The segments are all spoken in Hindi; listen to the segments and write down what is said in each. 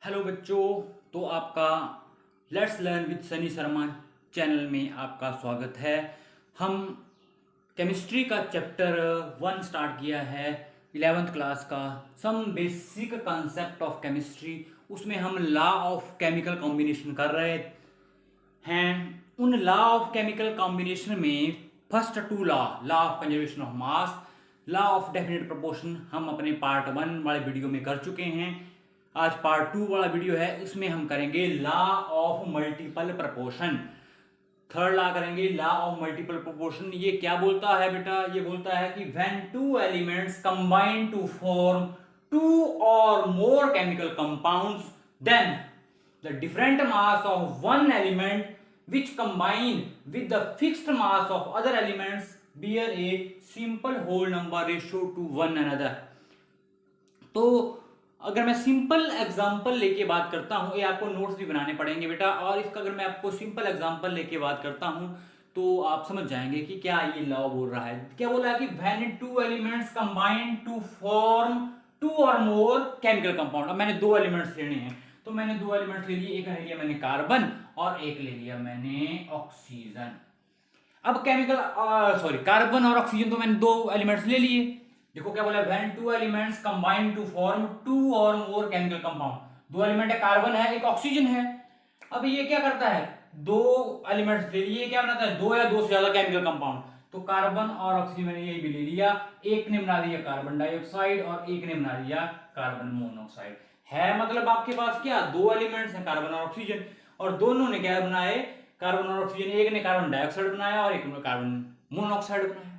हेलो बच्चों। तो आपका let's learn with Sunny Sharma channel में आपका स्वागत है। हम केमिस्ट्री का चैप्टर 1 स्टार्ट किया है 11th क्लास का, some basic concept of chemistry. उसमें हम लॉ ऑफ केमिकल कॉम्बिनेशन कर रहे हैं। उन लॉ ऑफ केमिकल कॉम्बिनेशन में first two law, law of conservation of mass, law of definite proportion, हम अपने पार्ट 1 वाले वीडियो में कर चुके हैं। आज पार्ट 2 वाला वीडियो है, इसमें हम करेंगे law of multiple proportion. Third law करेंगे लॉ ऑफ मल्टीपल प्रोपोर्शन। ये क्या बोलता है बेटा? ये बोलता है कि when two elements combine to form two और more chemical compounds, then the different mass of one element which combine with the fixed mass of other elements bear a simple whole number ratio to one another। तो अगर मैं सिंपल एग्जांपल लेके बात करता हूं, ये आपको नोट्स भी बनाने पड़ेंगे बेटा, और इसका अगर मैं आपको सिंपल एग्जांपल लेके बात करता हूं तो आप समझ जाएंगे कि क्या ये लॉ बोल रहा है। क्या बोल रहा है कि when two elements combine to form two और मोर केमिकल कंपाउंड। अब मैंने दो एलिमेंट्स लेने हैं, तो मैंने दो एलिमेंट्स ले लिए। एक ले लिया मैंने कार्बन और एक ले लिया मैंने ऑक्सीजन। अब कार्बन और ऑक्सीजन तो मैंने दो एलिमेंट्स ले लिए। देखो क्या बोला, when two elements combine to form two और मोर केमिकल कंपाउंड। दो एलिमेंट है, कार्बन है, एक ऑक्सीजन है। अब ये क्या करता है, दो एलिमेंट्स ले लिए, क्या बनाता है, दो या दो से ज्यादा केमिकल कंपाउंड। तो कार्बन और ऑक्सीजन मैंने ये भी ले लिया। एक ने बना दिया कार्बन डाइऑक्साइड और एक ने बना दिया कार्बन मोनोऑक्साइड। है मतलब आपके पास क्या, दो एलिमेंट्स हैं कार्बन और ऑक्सीजन, और दोनों ने क्या बनाए, कार्बन और ऑक्सीजन। एक ने कार्बन डाइऑक्साइड बनाया और एक ने कार्बन मोनोऑक्साइड बनाया।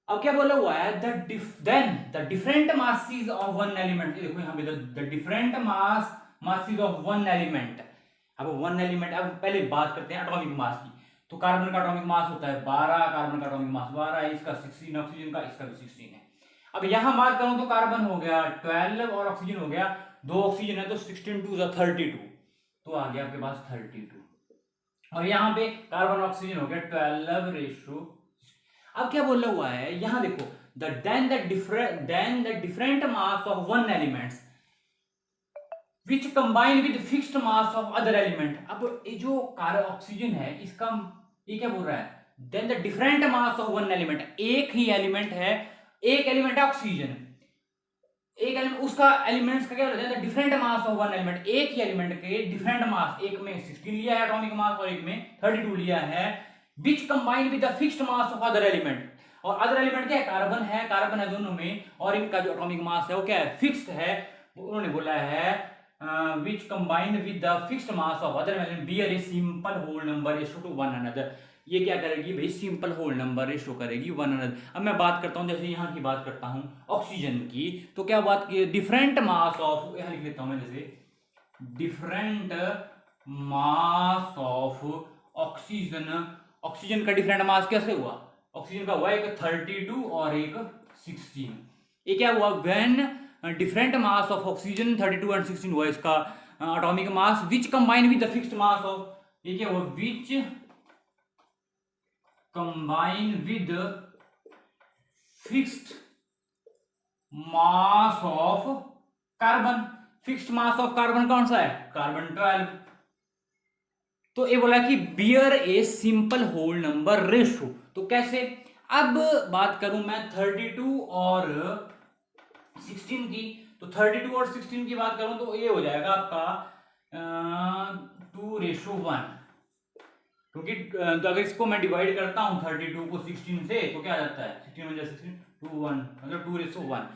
अब क्या बोला हुआ है, then the different masses of one element. देखो यहाँ पे the different masses of one element. अब वन एलिमेंट, अब पहले बात करते हैं एटॉमिक मास की। तो कार्बन का एटॉमिक मास होता है 12, कार्बन का एटॉमिक मास 12 है, इसका 16, ऑक्सीजन का, इसका भी 16 है। अब यहां बात करूं तो कार्बन हो गया 12 और ऑक्सीजन हो गया, दो ऑक्सीजन है तो 16 2 32, तो आ गया आपके पास 32। और यहां पे कार्बन ऑक्सीजन हो गया 12 रेशो। अब क्या बोला हुआ है यहां देखो, then the different mass of one elements which combine with fixed mass of other element. अब ये जो ऑक्सीजन है इसका, ये क्या बोल रहा है, then the different mass of one element. एक ही एलिमेंट है, एक एलिमेंट है ऑक्सीजन, एक एलिमेंट, उसका एलिमेंट्स का क्या होता है, different mass of one element. एक ही एलिमेंट के डिफरेंट मास, एक में 16 लिया है एटॉमिक मास और एक में 32 लिया है, which combine with the fixed mass of other element. और अदर एलिमेंट क्या है, कार्बन है दोनों में, और इनका जो एटॉमिक मास है वो क्या है, फिक्स्ड है। उन्होंने बोला है which combined with the fixed mass of other element bear a simple whole number ratio to one another। ये क्या करेगी भाई, सिंपल होल नंबर रेशो करेगी वन अनदर। अब मैं बात करता हूं, जैसे यहाँ की बात करता हूं ऑक्सीजन की, तो क्या बात की, डिफरेंट मास ऑफ, यहाँ लिख लेता हूं मैं, जैसे different mass of oxygen. Oxygen का डिफरेंट मास कैसे हुआ, ऑक्सीजन का हुआ एक 32 और एक 16। ये क्या हुआ, when different mass of oxygen 32 and 16 हुआ इसका atomic mass, which combine with the fixed mass of, ये क्या हुआ, which combine with fixed mass of carbon. Fixed mass of carbon कौन सा है, कार्बन 12। तो ये बोला कि bear a simple whole number ratio. तो कैसे, अब बात करूं मैं 32 और 16 की, तो 32 और 16 की बात करूं तो ये हो जाएगा आपका 2:1, क्योंकि तो अगर इसको मैं डिवाइड करता हूं 32 को 16 से तो क्या आ जाता है, 16 में 16 2 1, मतलब 2:1।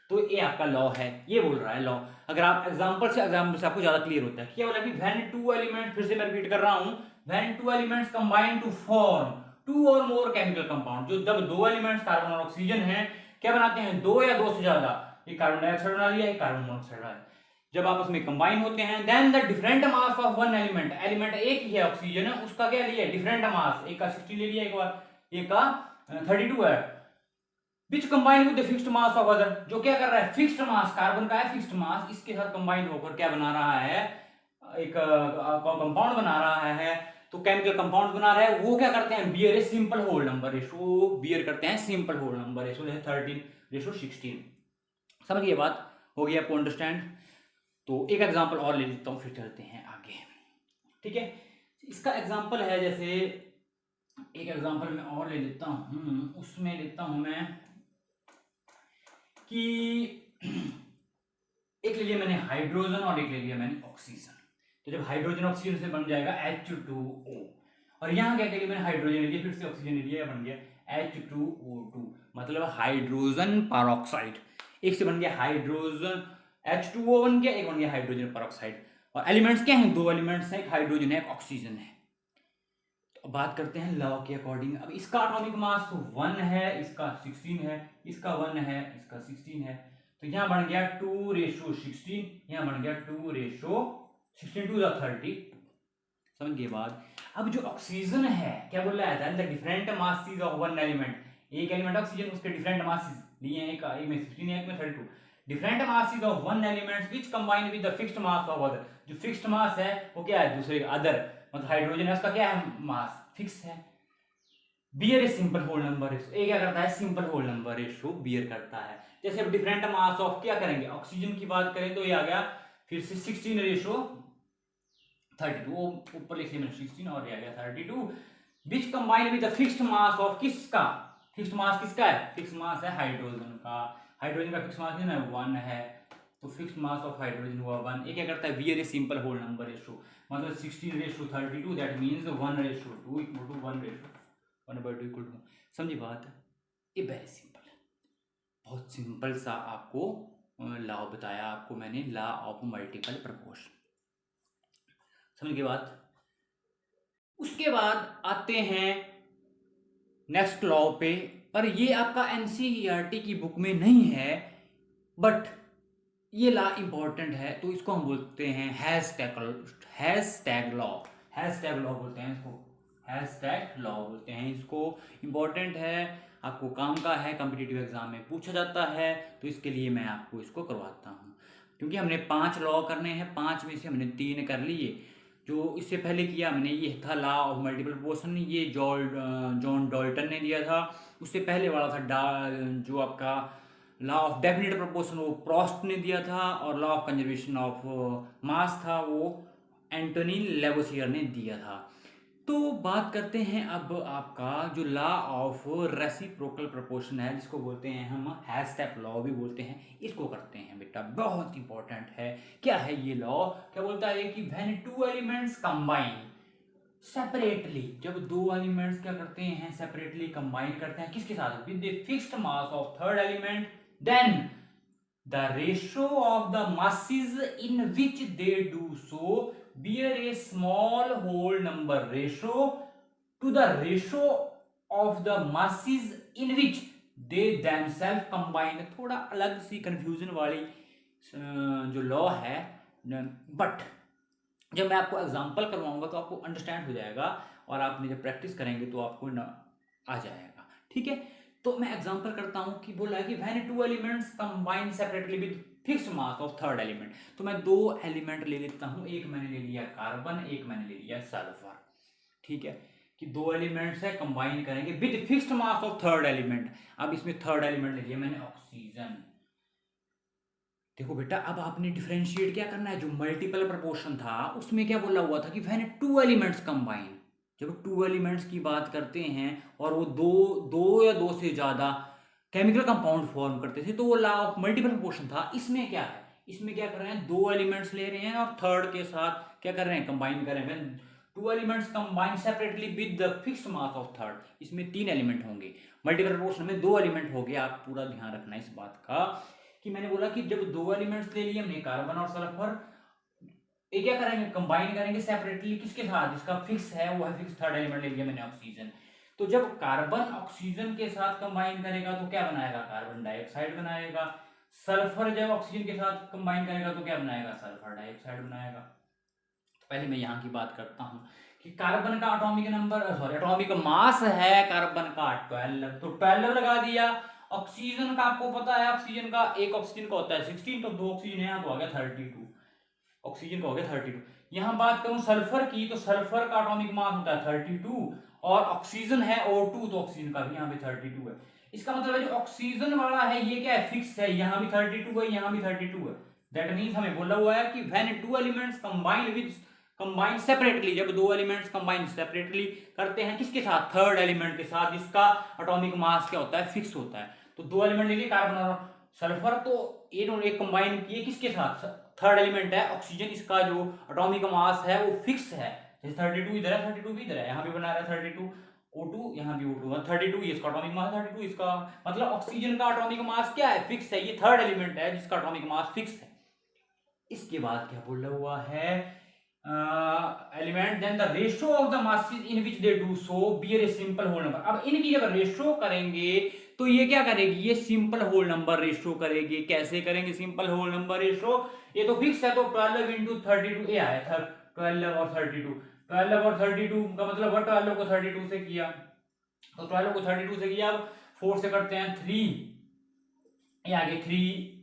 तो ये आपका लॉ है, ये बोल रहा है लॉ। अगर आप एग्जांपल से आपको ज्यादा क्लियर होता है। क्या बोला कि व्हेन टू एलिमेंट, फिर से मैं रिपीट कर रहा हूं, when two elements combine to form two और मोर केमिकल कंपाउंड। जो जब दो एलिमेंट्स कार्बन और ऑक्सीजन है क्या बनाते हैं, दो या दो से ज्यादा, ये कार्बन डाइऑक्साइड बना लिया, कार्बन मोनोऑक्साइड बना लिया, जब आपस में कंबाइन होते हैं, then the different mass of one element. Element एक ही है ऑक्सीजन है, उसका क्या लिया, डिफरेंट मास, एक का 16 ले लिया, एक बार एक का 32 है, which combine with the fixed mass of other. जो क्या कर रहा है, फिक्स्ड मास, कार्बन का है फिक्स्ड मास, इसके साथ कंबाइन होकर क्या बना रहा है, एक कंपाउंड बना रहा है। तो केमिकल कंपाउंड बना रहा है, वो क्या करते हैं, bear a simple whole number ratio, bear करते हैं सिंपल होल नंबर रेशो, जैसे 13:16। समझिए बात, हो गई आपको अंडरस्टैंड। तो एक एग्जांपल और ले लेता हूँ, फिर चलते हैं आगे। ठीक है, इसका एग्जांपल है, जैसे एक एग्जांपल मैं और ले लेता हूँ, उसमें लेता हूँ मैं कि एक ले लिया मैंने हाइड्रोजन और एक ले लिया मैंने ऑक्सीजन। तो जब हाइड्रोजन ऑक्सीजन से बन जाएगा H2O, और यहाँ क्या किया मैंने हाइड्रोजन ले लिया, फिर से ऑक्सीजन ले लिया, बन गया H2O2, मतलब हाइड्रोजन पेरोक्साइड। एक से बन गया हाइड्रोजन H2O बन गया, एक बन गया हाइड्रोजन पेरोक्साइड। और एलिमेंट्स क्या हैं, दो एलिमेंट्स हैं, एक हाइड्रोजन है एक ऑक्सीजन है। तो बात करते हैं लॉ के अकॉर्डिंग। अब इसका एटॉमिक मास 1 है, इसका 16 है, इसका 1 है, इसका 16 है, तो यहाँ बन गया 2:16, यहाँ बन गया 2:16 टू द 30। समझ गए बात। अब जो ऑक्सीजन है क्या बोल रहा है, the different masses of one element, एक एलिमेंट ऑक्सीजन, उसके डिफरेंट मासेस लिए हैं, एक में 16 है, एक में 32। Different masses of one element which combine with the fixed mass of other. जो फिक्स्ड मास है वो क्या है, दूसरे अदर, मतलब हाइड्रोजन है उसका क्या है, मास फिक्स है। Bear a simple whole number ratio, ये क्या करता है, simple whole number ratio bear करता है। जैसे अब डिफरेंट मास ऑफ क्या करेंगे, ऑक्सीजन की बात करें तो ये आ गया फिर से 16:32, ऊपर लिख लिया 16 और ये आ गया 32, which combine with the fixed mass of, किसका फिक्स्ड मास, किसका है, फिक्स्ड मास है हाइड्रोजन का। हाइड्रोजन का फिक्स्ड मास है ना 1 है, तो फिक्स्ड मास ऑफ हाइड्रोजन हुआ 1। ये क्या करता है, bear a simple whole number ratio, मतलब 16:32, that means 1:2 equal to 1/2 equal to. समझी बात है, ये वेरी सिंपल है, बहुत सिंपल सा आपको लॉ बताया आपको मैंने, लॉ ऑफ मल्टीपल प्रोपोर्शन। समझ गए बात। उसके बाद आते हैं नेक्स्ट लॉ पे, पर ये आपका एनसीईआरटी की बुक में नहीं है, बट ये लॉ इंपॉर्टेंट है, तो इसको हम बोलते हैं हैशटैग लॉ। हैशटैग लॉ बोलते हैं इसको, हैशटैग लॉ बोलते हैं इसको। इंपॉर्टेंट है, आपको काम का है, कॉम्पिटिटिव एग्जाम में पूछा जाता है, तो इसके लिए मैं आपको इसको करवाता हूँ। क्योंकि हमने 5 लॉ करने हैं, 5 में से हमने 3 कर लिए। जो इससे पहले किया हमने ये था लॉ ऑफ मल्टीपल प्रोपोर्शन, ये जॉन डाल्टन ने दिया था। उससे पहले वाला था जो आपका लॉ ऑफ डेफिनेट प्रोपोर्शन, वो प्रोस्ट ने दिया था, और लॉ ऑफ कंजर्वेशन ऑफ मास था, वो एंटोनी लेवोसियर ने दिया था। तो बात करते हैं अब आपका जो लॉ ऑफ रेसिप्रोकल प्रोपोर्शन है, जिसको बोलते हैं हम हैशटैग लॉ भी बोलते हैं, इसको करते हैं बेटा, बहुत इंपॉर्टेंट है। क्या है ये लॉ, क्या बोलता है कि when two elements combine separately, जब दो एलिमेंट्स क्या करते हैं, सेपरेटली कंबाइन करते हैं, किसके साथ, with the fixed mass of third element, then the ratio of the masses in which they do so bear a small whole number ratio to the ratio of the masses in which they themselves combine। थोड़ा अलग सी कंफ्यूजन वाली जो लॉ है, बट जब मैं आपको एग्जांपल करवाऊंगा तो आपको अंडरस्टैंड हो जाएगा, और आपने जब प्रैक्टिस करेंगे तो आपको आ जाएगा। ठीक है, तो मैं एग्जांपल करता हूं कि बोला है कि when two elements combine separately with fixed mass of third element. तो मैं 2 एलिमेंट ले लेता हूं, एक मैंने ले लिया कार्बन, एक मैंने ले लिया सल्फर। ठीक है, कि 2 एलिमेंट्स है, कंबाइन करेंगे with fixed mass of third element. अब इसमें थर्ड एलिमेंट ले लिया मैंने ऑक्सीजन। देखो बेटा, अब आपने डिफरेंशिएट क्या करना है, जो मल्टीपल प्रोपोर्शन था उसमें क्या बोला हुआ था कि व्हेन टू एलिमेंट्स कंबाइन, जब 2 एलिमेंट्स की बात करते हैं और वो दो या 2 से ज्यादा केमिकल कंपाउंड फॉर्म करते थे, तो वो लॉ ऑफ मल्टीपल प्रोपोर्शन था। इसमें क्या है, इसमें क्या कर रहे हैं, 2 एलिमेंट्स ले रहे हैं और थर्ड के साथ क्या कर रहे हैं, कंबाइन कर रहे हैं। 2 elements combine separately with the fixed mass of third, इसमें 3 एलिमेंट होंगे, मल्टीपल प्रोपोर्शन में 2 एलिमेंट हो गए। आप पूरा ध्यान रखना इस बात का कि मैंने बोला कि जब 2 एलिमेंट्स ले लिए हमने कार्बन और सल्फर, ये क्या करेंगे, कंबाइन करेंगे सेपरेटली, किसके साथ, जिसका फिक्स है वो है फिक्स थर्ड एलिमेंट ले लिया मैंने ऑक्सीजन। तो जब कार्बन ऑक्सीजन के साथ कंबाइन करेगा तो क्या बनाएगा, कार्बन डाइऑक्साइड बनाएगा। सल्फर जब ऑक्सीजन के साथ कंबाइन करेगा तो क्या बनाएगा, सल्फर डाइऑक्साइड बनाएगा। तो पहले मैं यहाँ की बात करता हूँ कि कार्बन का एटॉमिक मास है कार्बन का 12, तो 12 लगा दिया। ऑक्सीजन का आपको पता है, ऑक्सीजन का एक ऑक्सीजन का होता है 16, तो 2 ऑक्सीजन है तो आ गया 32, ऑक्सीजन का हो गया 32। यहां बात करूं सल्फर की, तो सल्फर का एटॉमिक मास होता है 32, और ऑक्सीजन है O2, तो ऑक्सीजन का भी यहाँ पे 32 है। इसका मतलब है जो ऑक्सीजन वाला है ये क्या है, फिक्स है, यहाँ भी 32 है, यहाँ भी 32 है, दैट मीन्स हमें बोला हुआ है कि when two elements combine separately, जब दो एलिमेंट्स कंबाइन सेपरेटली करते हैं किसके साथ, थर्ड एलिमेंट के साथ, जिसका एटॉमिक मास क्या होता है, फिक्स होता है। तो दो एलिमेंट लेके कार्बन और सल्फर, तो ये दोनों एक कंबाइन किए किसके साथ, थर्ड एलिमेंट है ऑक्सीजन, इसका जो एटॉमिक मास है वो फिक्स है। जैसे 32 इधर है, 32 भी इधर है, यहाँ भी बना रहा है 32 O2, यहाँ भी O2 है, 32 ये इसका एटॉमिक मास, 32 इसका, मतलब ऑक्सीजन का एटॉमिक मास क्या है, फिक्स है। ये थर्ड एलिमेंट है जिसका एटॉमिक मास फिक्स है। इसके बाद क्या बोला हुआ है, element then the ratio of the masses in which they do so bear a simple whole number. अब इनकी जब रेशियो करेंगे तो ये क्या करेगी, ये सिंपल होल नंबर रेशियो करेगी। कैसे करेंगे सिंपल होल नंबर रेशियो, ये तो फिक्स है, तो 12 इंटू 32 ये आया था, 12 और 32, 12 और 32 का मतलब 12 को 32 से किया, तो 12 को 32 से किया, अब 4 से करते हैं 3, ये आगे 3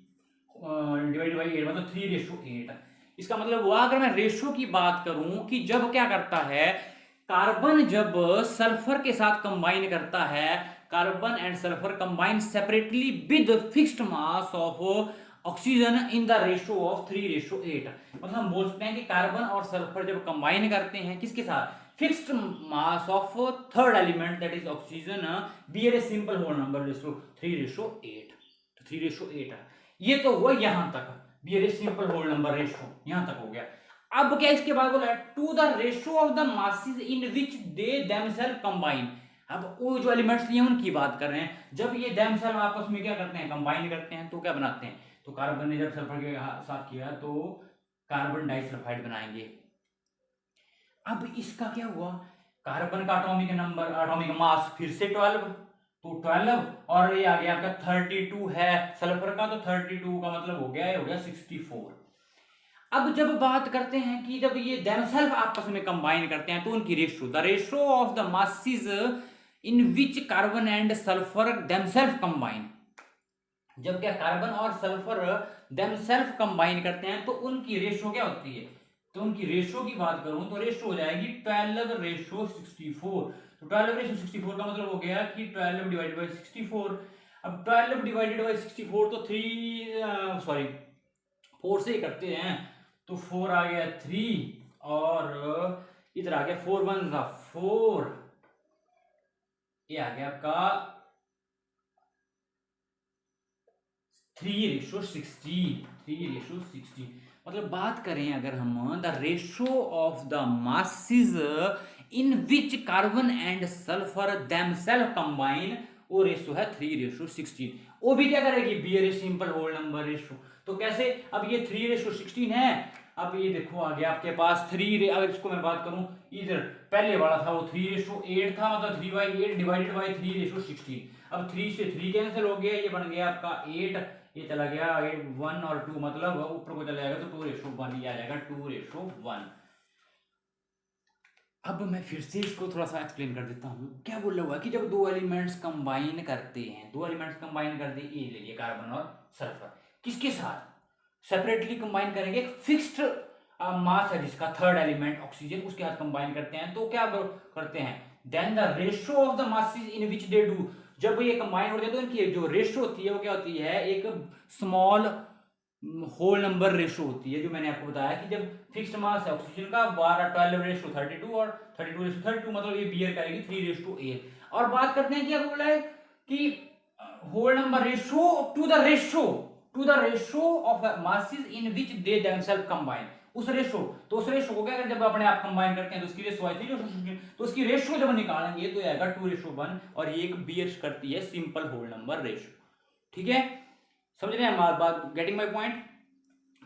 डिवाइड बाई 8, मतलब 3:8। इसका मतलब हुआ, अगर मैं रेशियो की बात करूं कि जब क्या करता है, कार्बन जब सल्फर के साथ कंबाइन करता है, carbon and sulphur combine separately with fixed mass of oxygen in the ratio of 3:8, मतलब हम बोल सकते हैं कि कार्बन और सल्फर जब कंबाइन करते हैं किसके साथ, fixed mass of third element that is oxygen, bear a simple whole number ratio 3:8, तो 3:8 है। ये तो हुआ यहां तक, bear a simple whole number ratio यहां तक हो गया। अब क्या इसके बाद बोला, to the ratio of the masses in which they themselves combine. अब वो जो एलिमेंट्स लिए उनकी बात कर रहे हैं, जब ये देमसेल्फ आपस में क्या करते हैं, कंबाइन करते हैं, तो क्या बनाते हैं, तो कार्बन ने जब सल्फर के साथ किया तो कार्बन डाइसल्फाइड बनाएंगे। अब इसका क्या हुआ, कार्बन का एटॉमिक नंबर, एटॉमिक मास फिर से 12, तो 12 और ये आ गया आपका 32 है सल्फर का, तो 32 का मतलब हो गया 64। अब जब बात करते हैं कि जब ये देमसेल्फ आपस में कंबाइन करते हैं तो उनकी ratio, the ratio of the masses in which carbon and sulphur themselves combine, जब क्या कार्बन और सल्फर देमसेल्फ कंबाइन करते हैं तो उनकी रेशियो क्या होती है, तो उनकी रेशियो की बात करूं तो रेशियो हो जाएगी 12:64। तो 12:64 का मतलब हो गया कि 12 डिवाइडेड बाई 64। अब 12 डिवाइडेड बाई 64 तो 4 से ही करते हैं, तो 4 आ गया 3 और इधर आ गया 4 1 4, ये आ गया आपका 3:16। मतलब बात करें अगर हम the ratio of the masses in which carbon and sulphur themselves combine, वो रेशियो है 3:16। वो भी क्या करेगी, bear a simple whole number ratio. तो कैसे, अब ये 3:16 है, अब ये देखो आ गया आपके पास 3, अगर इसको मैं बात करूं, इधर पहले वाला था वो 3:8 था, मतलब 3/8 डिवाइडेड बाई 3:16। अब 3 से 3 कैंसिल हो गया, ये बन गया आपका 8, ये चला गया 8 1 और 2, मतलब ऊपर को चला जाएगा तो 2:1 ये आ जाएगा 2:1। अब मैं फिर से इसको थोड़ा सा एक्सप्लेन कर देता हूँ। क्या बोला हुआ कि जब दो एलिमेंट्स कंबाइन करते हैं, दो एलिमेंट्स कंबाइन कर दे, ये ले लिए कार्बन और सल्फर, किसके साथ सेपरेटली कंबाइन करेंगे, फिक्स्ड मास है जिसका थर्ड एलिमेंट ऑक्सीजन, उसके साथ कंबाइन करते हैं, तो क्या करते हैं, then the ratio of the masses in which they do, जब ये कंबाइन होते हैं तो इनकी जो रेशियो होती है वो क्या होती है, एक स्मॉल होल नंबर रेशियो होती है, जो मैंने आपको बताया कि जब फिक्स्ड मास है ऑक्सीजन का 12:32 और 32:32, मतलब ये बियर करेगी 3:8। और बात करते हैं क्या बोला है कि whole number ratio to the ratio of masses in which they themselves combine, उस रेशियो, तो उस रेशियो को क्या करें, जब अपने आप कंबाइन करते हैं तो उसकी रेशियो आई थी, तो उसकी रेशियो जब निकालेंगे तो आएगा 2:1, और ये एक बियर करती है सिंपल होल नंबर रेशियो। ठीक है, समझ रहे हैं हमारी बात, गेटिंग माय पॉइंट।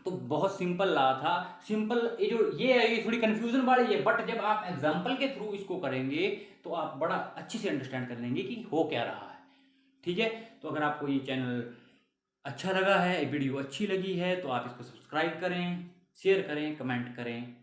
तो बहुत सिंपल रहा था, सिंपल ये है, ये थोड़ी कंफ्यूजन वाली है, बट जब आप एग्जांपल के थ्रू इसको करेंगे तो आप बड़ा अच्छे से अंडरस्टैंड कर लेंगे कि हो क्या रहा है। ठीक है, तो अगर आपको ये चैनल अच्छा लगा है, वीडियो अच्छी लगी है, तो आप इसको सब्सक्राइब करें, शेयर करें, कमेंट करें।